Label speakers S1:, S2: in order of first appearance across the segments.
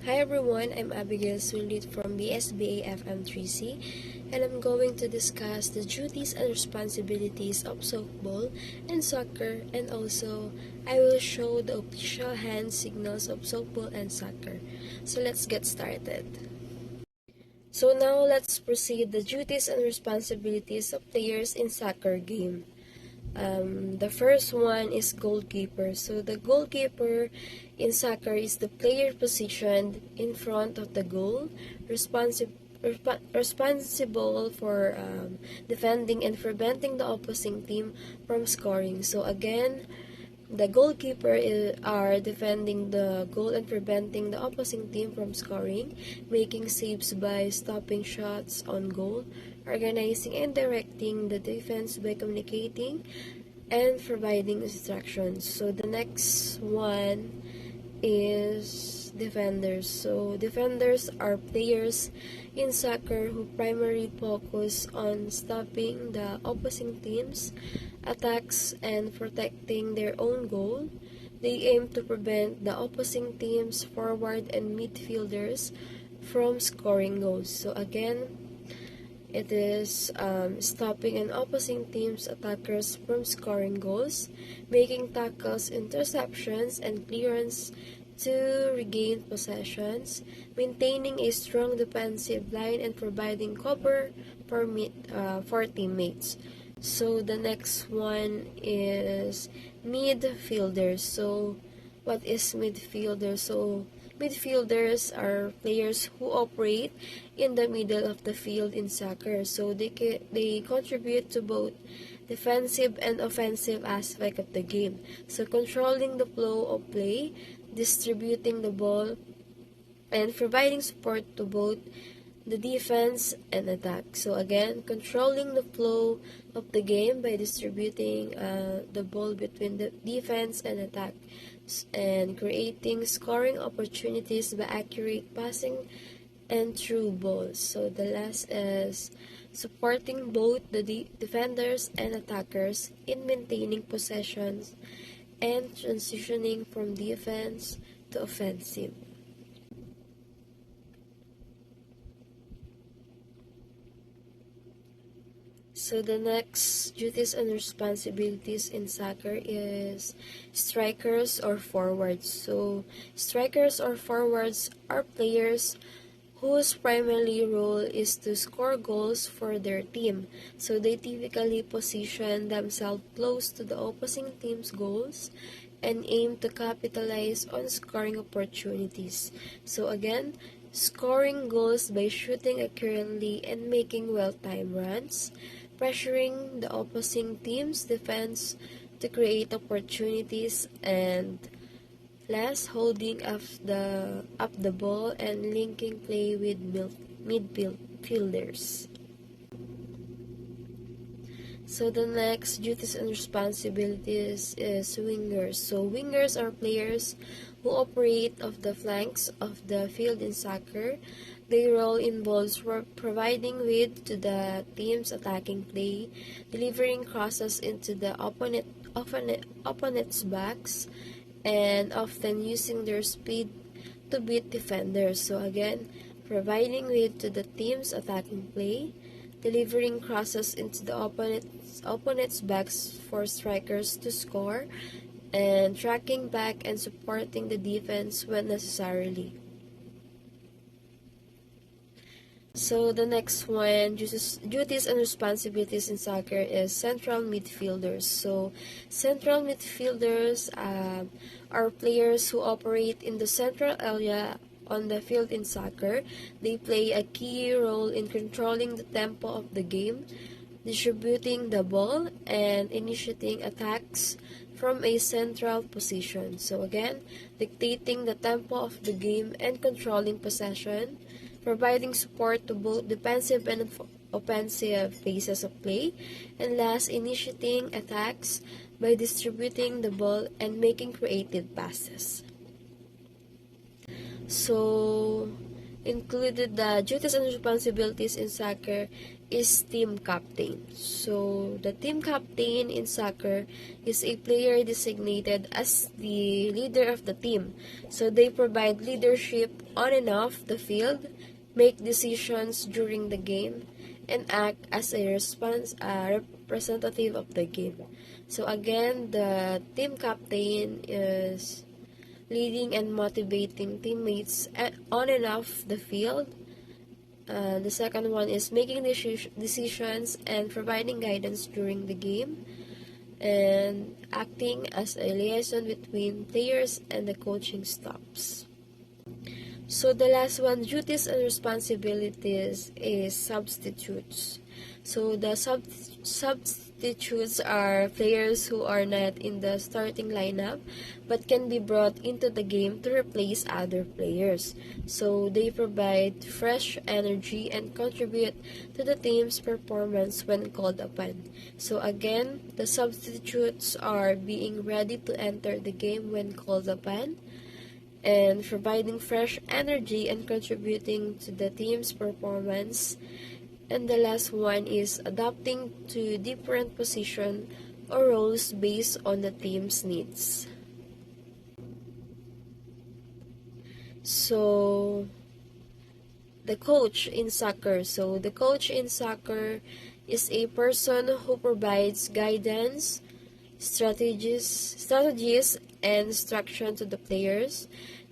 S1: Hi everyone, I'm Abigail Sulit from the SBA FM3C, and I'm going to discuss the duties and responsibilities of softball and soccer, and also I will show the official hand signals of softball and soccer. So let's get started. So now let's proceed the duties and responsibilities of players in soccer game. The first one is goalkeeper. So the goalkeeper in soccer is the player positioned in front of the goal, responsible for defending and preventing the opposing team from scoring. So again, the goalkeeper are defending the goal and preventing the opposing team from scoring, making saves by stopping shots on goal, organizing and directing the defense by communicating and providing instructions. So the next one is defenders. So defenders are players in soccer who primarily focus on stopping the opposing team's attacks and protecting their own goal. They aim to prevent the opposing team's forward and midfielders from scoring goals. So again, it is stopping an opposing team's attackers from scoring goals, making tackles, interceptions, and clearance to regain possessions, maintaining a strong defensive line, and providing cover for teammates. So the next one is midfielders. So what is midfielder? So midfielders are players who operate in the middle of the field in soccer. So they contribute to both defensive and offensive aspect of the game. So controlling the flow of play, distributing the ball, and providing support to both the defense and attack. So again, controlling the flow of the game by distributing the ball between the defense and attack, and creating scoring opportunities by accurate passing and through balls. So the last is supporting both the defenders and attackers in maintaining possessions and transitioning from defense to offensive. So the next duties and responsibilities in soccer is strikers or forwards. So strikers or forwards are players whose primary role is to score goals for their team. So they typically position themselves close to the opposing team's goals and aim to capitalize on scoring opportunities. So again, scoring goals by shooting accurately and making well-timed runs, pressuring the opposing team's defense to create opportunities, and last, holding up the ball and linking play with midfielders. So the next duties and responsibilities is wingers. So wingers are players who operate off the flanks of the field in soccer. Their role involves providing width to the team's attacking play, delivering crosses into the opponent's backs, and often using their speed to beat defenders. So again, providing width to the team's attacking play, delivering crosses into the opponent's backs for strikers to score, and tracking back and supporting the defense when necessarily. So the next one, duties and responsibilities in soccer is central midfielders. So central midfielders are players who operate in the central area on the field in soccer. They play a key role in controlling the tempo of the game, distributing the ball, and initiating attacks from a central position. So again, dictating the tempo of the game and controlling possession, providing support to both defensive and offensive phases of play, and last, initiating attacks by distributing the ball and making creative passes. So included the duties and responsibilities in soccer is team captain. So the team captain in soccer is a player designated as the leader of the team. So they provide leadership on and off the field, make decisions during the game, and act as a representative of the game. So again, the team captain is leading and motivating teammates on and off the field. The second one is making decisions and providing guidance during the game, and acting as a liaison between players and the coaching staffs. So the last one, duties and responsibilities, is substitutes. So the substitutes are players who are not in the starting lineup but can be brought into the game to replace other players. So they provide fresh energy and contribute to the team's performance when called upon. So again, the substitutes are being ready to enter the game when called upon, and providing fresh energy and contributing to the team's performance. And the last one is adapting to different position or roles based on the team's needs. So the coach in soccer. So the coach in soccer is a person who provides guidance, strategies and instruction to the players.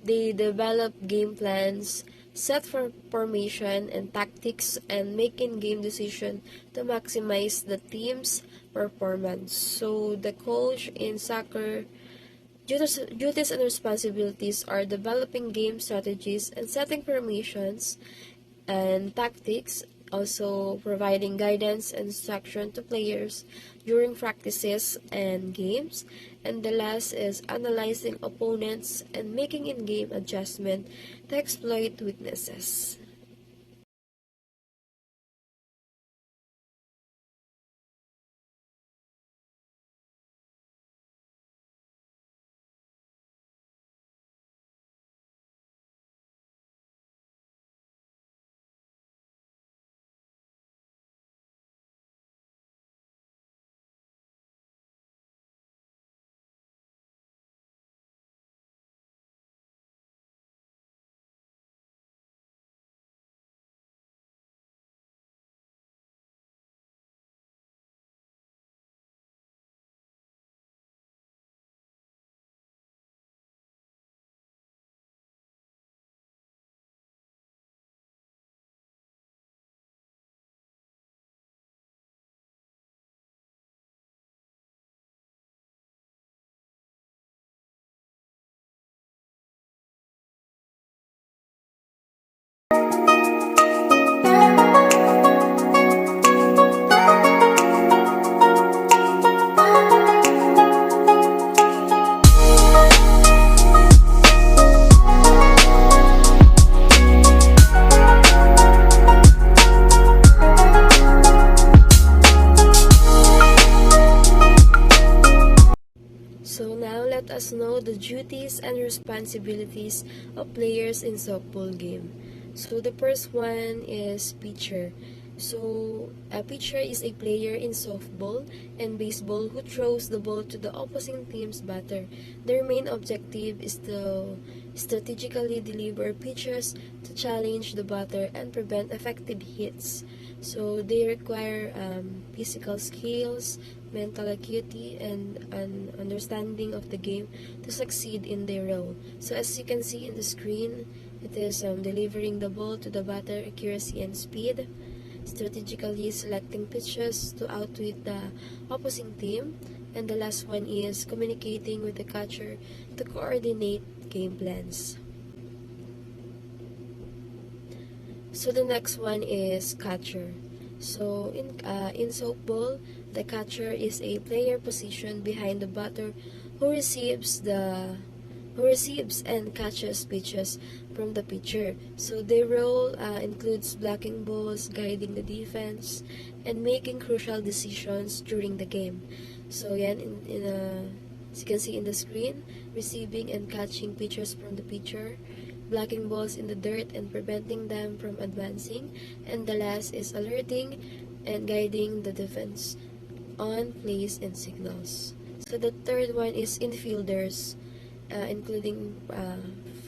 S1: They develop game plans, set for formation and tactics, and making game decisions to maximize the team's performance. So the coach in soccer duties and responsibilities are developing game strategies and setting formations and tactics, also providing guidance and instruction to players during practices and games. And the last is analyzing opponents and making in-game adjustment to exploit weaknesses. So now let us know the duties and responsibilities of players in softball game. So the first one is pitcher. So a pitcher is a player in softball and baseball who throws the ball to the opposing team's batter. Their main objective is to strategically deliver pitches to challenge the batter and prevent effective hits. So they require physical skills, mental acuity, and an understanding of the game to succeed in their role. So as you can see in the screen, it is delivering the ball to the batter, accuracy and speed, strategically selecting pitches to outwit the opposing team, and the last one is communicating with the catcher to coordinate game plans. So the next one is catcher. So in softball, the catcher is a player positioned behind the batter who receives and catches pitches from the pitcher. So their role includes blocking balls, guiding the defense, and making crucial decisions during the game. So yan, as you can see in the screen, receiving and catching pitches from the pitcher, blocking balls in the dirt and preventing them from advancing. And the last is alerting and guiding the defense on plays and signals. So the third one is infielders, including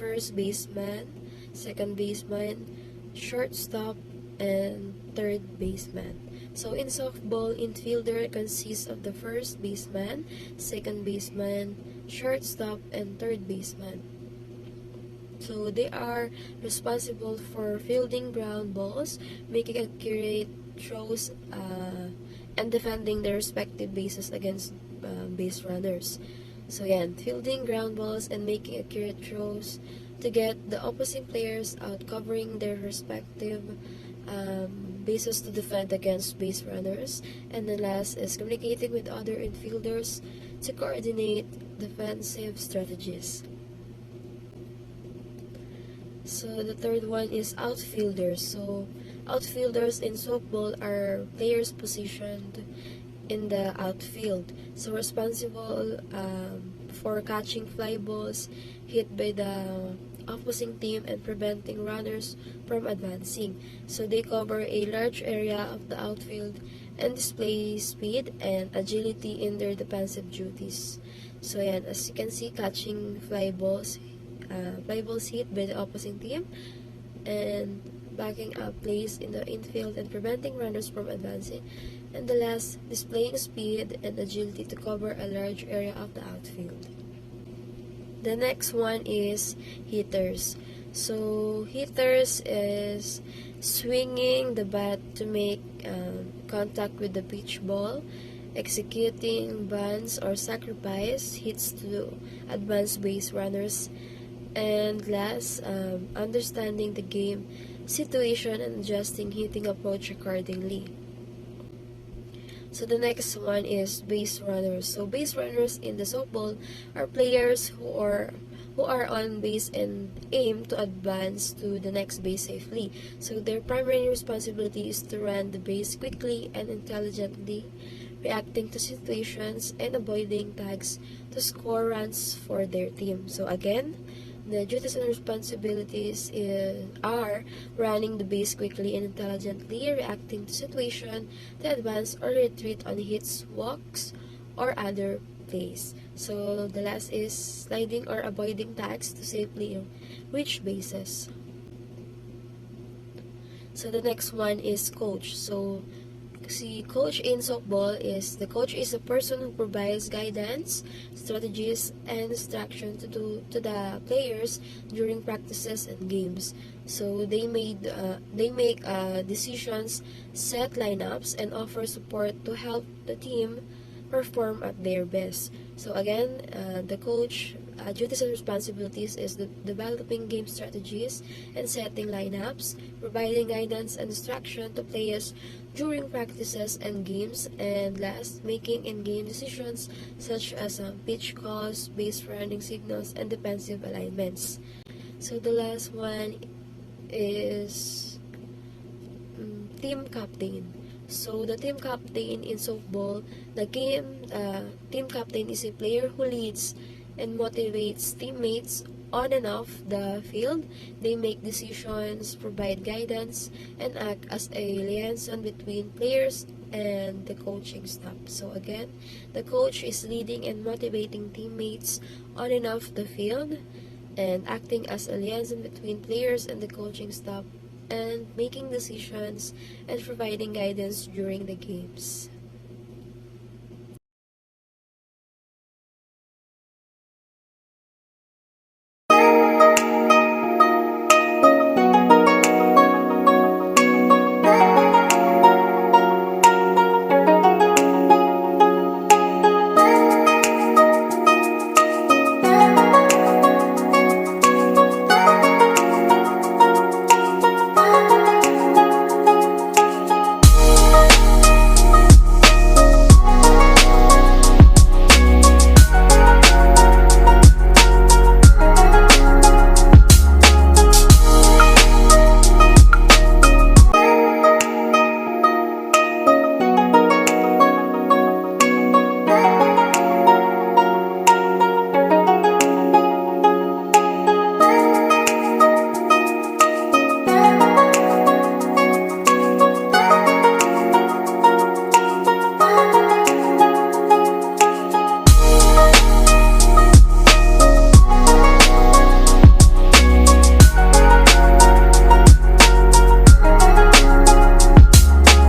S1: first baseman, second baseman, shortstop, and third baseman. So in softball, infielder consists of the first baseman, second baseman, shortstop, and third baseman. So they are responsible for fielding ground balls, making accurate throws, and defending their respective bases against base runners. So yan, fielding ground balls and making accurate throws to get the opposing players out, covering their respective bases to defend against base runners. And the last is communicating with other infielders to coordinate defensive strategies. So the third one is outfielders. So outfielders in softball are players positioned in the outfield. So responsible for catching fly balls hit by the opposing team and preventing runners from advancing. So they cover a large area of the outfield and display speed and agility in their defensive duties. So yan, as you can see, catching fly balls hit by the opposing team and backing up plays in the infield and preventing runners from advancing. And the last, displaying speed and agility to cover a large area of the outfield. The next one is hitters. So hitters is swinging the bat to make contact with the pitch ball, executing bunts or sacrifice hits to advance base runners, and last, understanding the game situation and adjusting hitting approach accordingly. So the next one is base runners. So base runners in the softball are players who are on base and aim to advance to the next base safely. So their primary responsibility is to run the base quickly and intelligently, reacting to situations and avoiding tags to score runs for their team. So again, the duties and responsibilities are running the base quickly and intelligently, reacting to situation to advance or retreat on hits, walks, or other plays. So the last is sliding or avoiding tags to safely reach bases. So the next one is coach. So si coach in softball is the coach is a person who provides guidance, strategies, and instruction to the players during practices and games. So they make decisions, set lineups, and offer support to help the team perform at their best. So again, the coach duties and responsibilities is developing game strategies and setting lineups, providing guidance and instruction to players during practices and games, and last, making in-game decisions such as pitch calls, base running signals, and defensive alignments. So the last one is team captain. So the team captain in softball, the team captain is a player who leads and motivates teammates on and off the field. They make decisions, provide guidance, and act as a liaison between players and the coaching staff. So again, the coach is leading and motivating teammates on and off the field and acting as a liaison between players and the coaching staff and making decisions and providing guidance during the games.